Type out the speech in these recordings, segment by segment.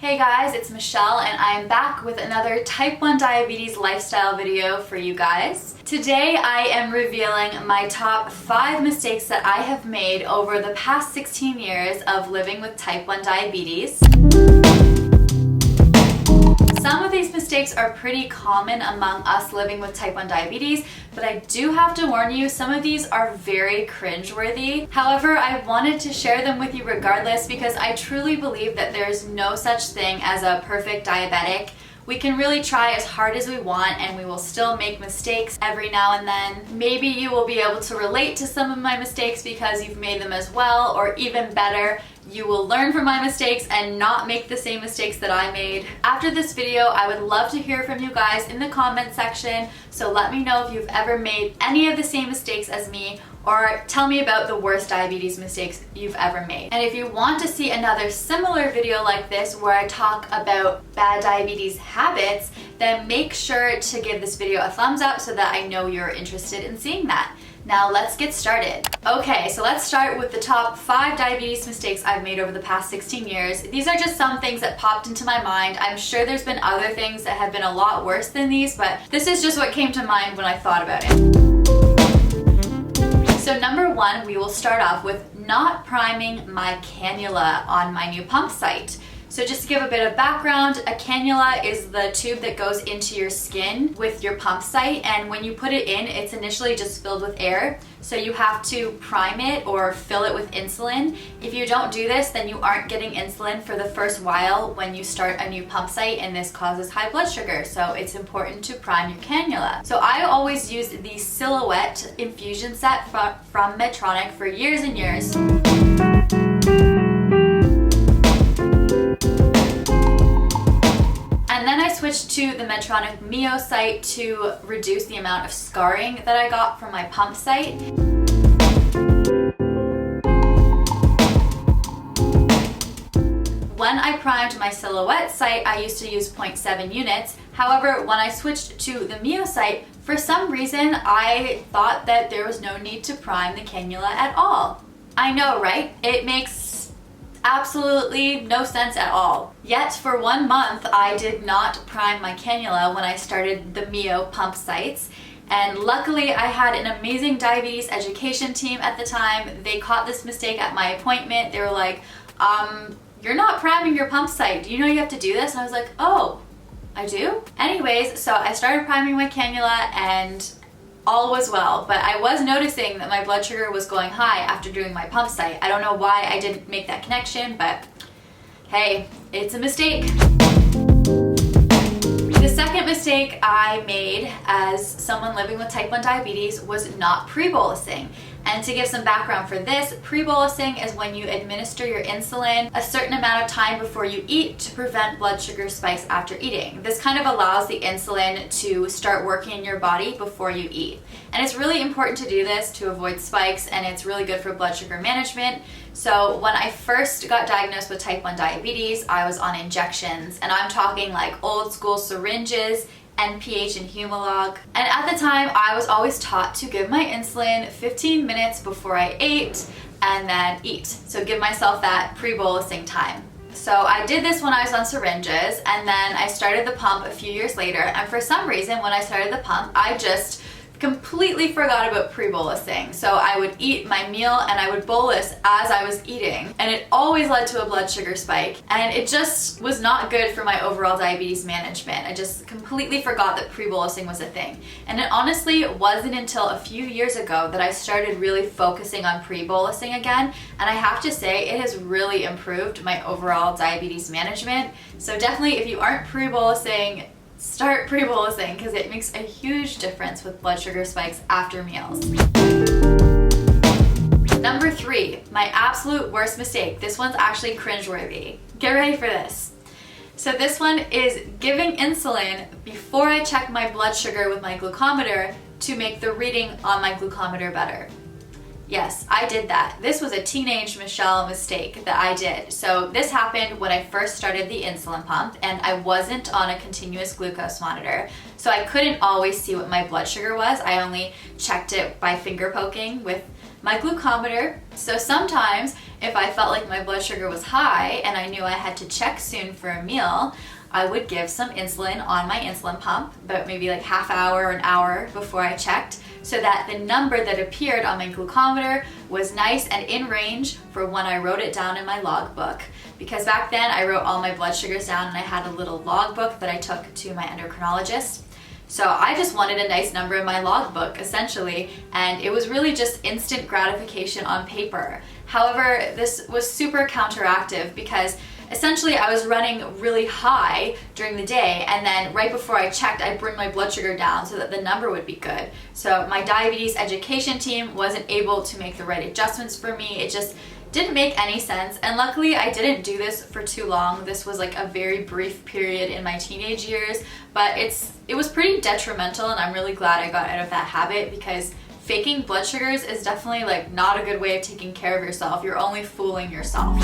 Hey guys, it's Michelle and I am back with another type 1 diabetes lifestyle video for you guys. Today I am revealing my top 5 mistakes that I have made over the past 16 years of living with type 1 diabetes. Some of these mistakes are pretty common among us living with type 1 diabetes, but I do have to warn you, some of these are very cringeworthy. However, I wanted to share them with you regardless because I truly believe that there's no such thing as a perfect diabetic. We can really try as hard as we want and we will still make mistakes every now and then. Maybe you will be able to relate to some of my mistakes because you've made them as well, or even better, you will learn from my mistakes and not make the same mistakes that I made. After this video, I would love to hear from you guys in the comment section, so let me know if you've ever made any of the same mistakes as me, or tell me about the worst diabetes mistakes you've ever made. And if you want to see another similar video like this where I talk about bad diabetes habits, then make sure to give this video a thumbs up so that I know you're interested in seeing that. Now let's get started. Okay, so let's start with the top 5 diabetes mistakes I've made over the past 16 years. These are just some things that popped into my mind. I'm sure there's been other things that have been a lot worse than these, but this is just what came to mind when I thought about it. So number 1, we will start off with not priming my cannula on my new pump site. So just to give a bit of background, a cannula is the tube that goes into your skin with your pump site, and when you put it in, it's initially just filled with air. So you have to prime it or fill it with insulin. If you don't do this, then you aren't getting insulin for the first while when you start a new pump site, and this causes high blood sugar. So it's important to prime your cannula. So I always used the Silhouette infusion set from Medtronic for years and years. And then I switched to the Medtronic Mio site to reduce the amount of scarring that I got from my pump site. When I primed my Silhouette site, I used to use 0.7 units. However, when I switched to the Mio site, for some reason, I thought that there was no need to prime the cannula at all. I know, right? It makes absolutely no sense at all. Yet for 1 month, I did not prime my cannula when I started the Mio pump sites. And luckily, I had an amazing diabetes education team at the time. They caught this mistake at my appointment. They were like, you're not priming your pump site. Do you know you have to do this? And I was like, oh, I do? Anyways, so I started priming my cannula and all was well, but I was noticing that my blood sugar was going high after doing my pump site. I don't know why I didn't make that connection, but hey, it's a mistake. The second mistake I made as someone living with type 1 diabetes was not pre-bolusing. And to give some background for this, pre-bolusing is when you administer your insulin a certain amount of time before you eat to prevent blood sugar spikes after eating. This kind of allows the insulin to start working in your body before you eat. And it's really important to do this to avoid spikes, and it's really good for blood sugar management. So when I first got diagnosed with type 1 diabetes, I was on injections, and I'm talking like old school syringes, NPH and Humalog. And at the time, I was always taught to give my insulin 15 minutes before I ate and then eat. So give myself that pre-bolusing time. So I did this when I was on syringes, and then I started the pump a few years later. And for some reason, when I started the pump, I just completely forgot about pre-bolusing. So I would eat my meal and I would bolus as I was eating, and it always led to a blood sugar spike, and it just was not good for my overall diabetes management. I just completely forgot that pre-bolusing was a thing. And it honestly wasn't until a few years ago that I started really focusing on pre-bolusing again, and I have to say it has really improved my overall diabetes management. So definitely, if you aren't pre-bolusing, start pre-bolusing because it makes a huge difference with blood sugar spikes after meals. Number 3, my absolute worst mistake. This one's actually cringeworthy. Get ready for this. So this one is giving insulin before I check my blood sugar with my glucometer to make the reading on my glucometer better. Yes, I did that. This was a teenage Michelle mistake that I did. So this happened when I first started the insulin pump, and I wasn't on a continuous glucose monitor. So I couldn't always see what my blood sugar was. I only checked it by finger poking with my glucometer. So sometimes if I felt like my blood sugar was high and I knew I had to check soon for a meal, I would give some insulin on my insulin pump, about maybe like half hour or an hour before I checked, so that the number that appeared on my glucometer was nice and in range for when I wrote it down in my logbook. Because back then I wrote all my blood sugars down and I had a little logbook that I took to my endocrinologist. So I just wanted a nice number in my logbook, essentially, and it was really just instant gratification on paper. However, this was super counteractive because essentially I was running really high during the day, and then right before I checked, I'd bring my blood sugar down so that the number would be good. So my diabetes education team wasn't able to make the right adjustments for me. It just didn't make any sense, and luckily I didn't do this for too long. This was like a very brief period in my teenage years, but it was pretty detrimental, and I'm really glad I got out of that habit, because faking blood sugars is definitely like not a good way of taking care of yourself. You're only fooling yourself.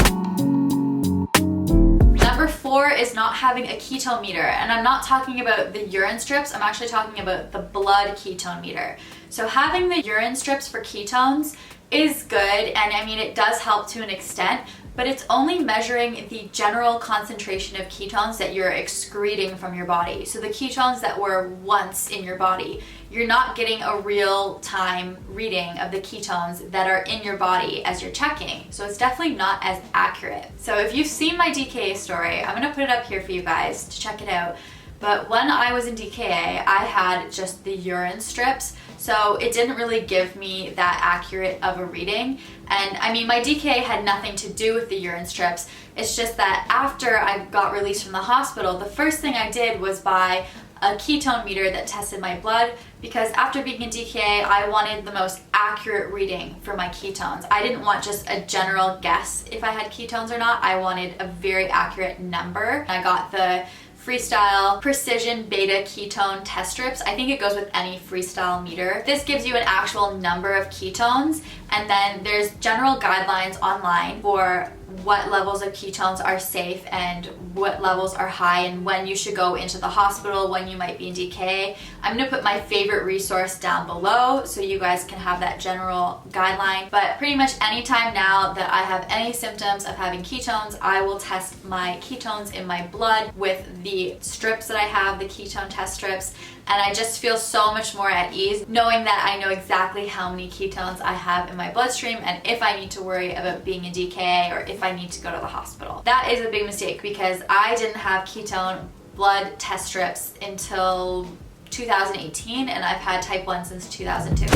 Number 4 is not having a ketone meter, and I'm not talking about the urine strips, I'm actually talking about the blood ketone meter. So having the urine strips for ketones is good, and I mean it does help to an extent, but it's only measuring the general concentration of ketones that you're excreting from your body. So the ketones that were once in your body. You're not getting a real-time reading of the ketones that are in your body as you're checking. So it's definitely not as accurate. So if you've seen my DKA story, I'm gonna put it up here for you guys to check it out. But when I was in DKA, I had just the urine strips, so it didn't really give me that accurate of a reading. And I mean, my DKA had nothing to do with the urine strips. It's just that after I got released from the hospital, the first thing I did was buy a ketone meter that tested my blood, because after being in DKA, I wanted the most accurate reading for my ketones. I didn't want just a general guess if I had ketones or not. I wanted a very accurate number. I got the Freestyle Precision Beta Ketone Test Strips. I think it goes with any Freestyle meter. This gives you an actual number of ketones, and then there's general guidelines online for what levels of ketones are safe and what levels are high, and when you should go into the hospital, when you might be in DKA. I'm gonna put my favorite resource down below so you guys can have that general guideline. But pretty much anytime now that I have any symptoms of having ketones, I will test my ketones in my blood with the strips that I have, the ketone test strips, and I just feel so much more at ease knowing that I know exactly how many ketones I have in my bloodstream, and if I need to worry about being in DKA or if I need to go to the hospital. That is a big mistake, because I didn't have ketone blood test strips until 2018, and I've had type 1 since 2002.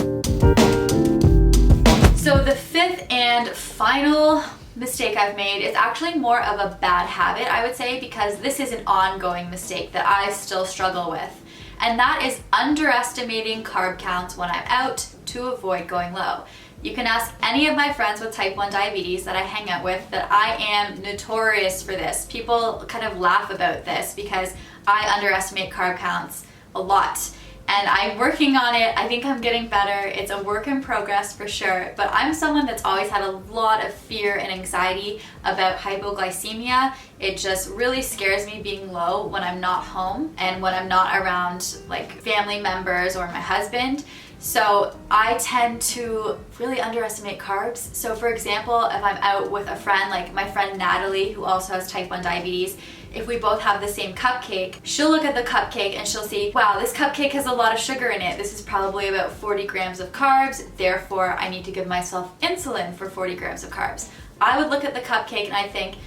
So the 5th and final mistake I've made is actually more of a bad habit, I would say, because this is an ongoing mistake that I still struggle with. And that is underestimating carb counts when I'm out to avoid going low. You can ask any of my friends with type 1 diabetes that I hang out with that I am notorious for this. People kind of laugh about this because I underestimate carb counts a lot. And I'm working on it. I think I'm getting better. It's a work in progress for sure, but I'm someone that's always had a lot of fear and anxiety about hypoglycemia. It just really scares me being low when I'm not home and when I'm not around like family members or my husband. So I tend to really underestimate carbs. So for example, if I'm out with a friend, like my friend Natalie, who also has type 1 diabetes, if we both have the same cupcake, she'll look at the cupcake and she'll see, wow, this cupcake has a lot of sugar in it. This is probably about 40 grams of carbs. Therefore, I need to give myself insulin for 40 grams of carbs. I would look at the cupcake and I think,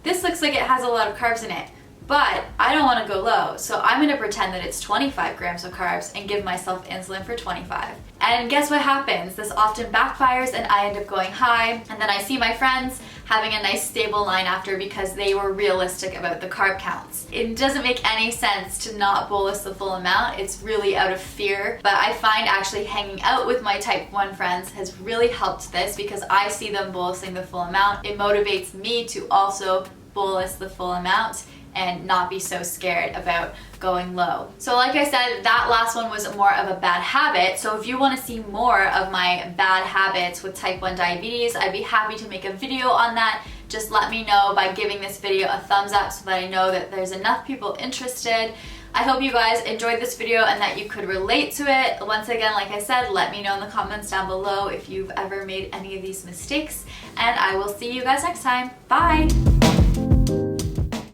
this looks like it has a lot of carbs in it, but I don't want to go low. So I'm going to pretend that it's 25 grams of carbs and give myself insulin for 25. And guess what happens? This often backfires and I end up going high. And then I see my friends having a nice stable line after because they were realistic about the carb counts. It doesn't make any sense to not bolus the full amount. It's really out of fear. But I find actually hanging out with my type 1 friends has really helped this because I see them bolusing the full amount. It motivates me to also bolus the full amount and not be so scared about going low. So like I said, that last one was more of a bad habit. So if you want to see more of my bad habits with type 1 diabetes, I'd be happy to make a video on that. Just let me know by giving this video a thumbs up so that I know that there's enough people interested. I hope you guys enjoyed this video and that you could relate to it. Once again, like I said, let me know in the comments down below if you've ever made any of these mistakes, and I will see you guys next time. Bye!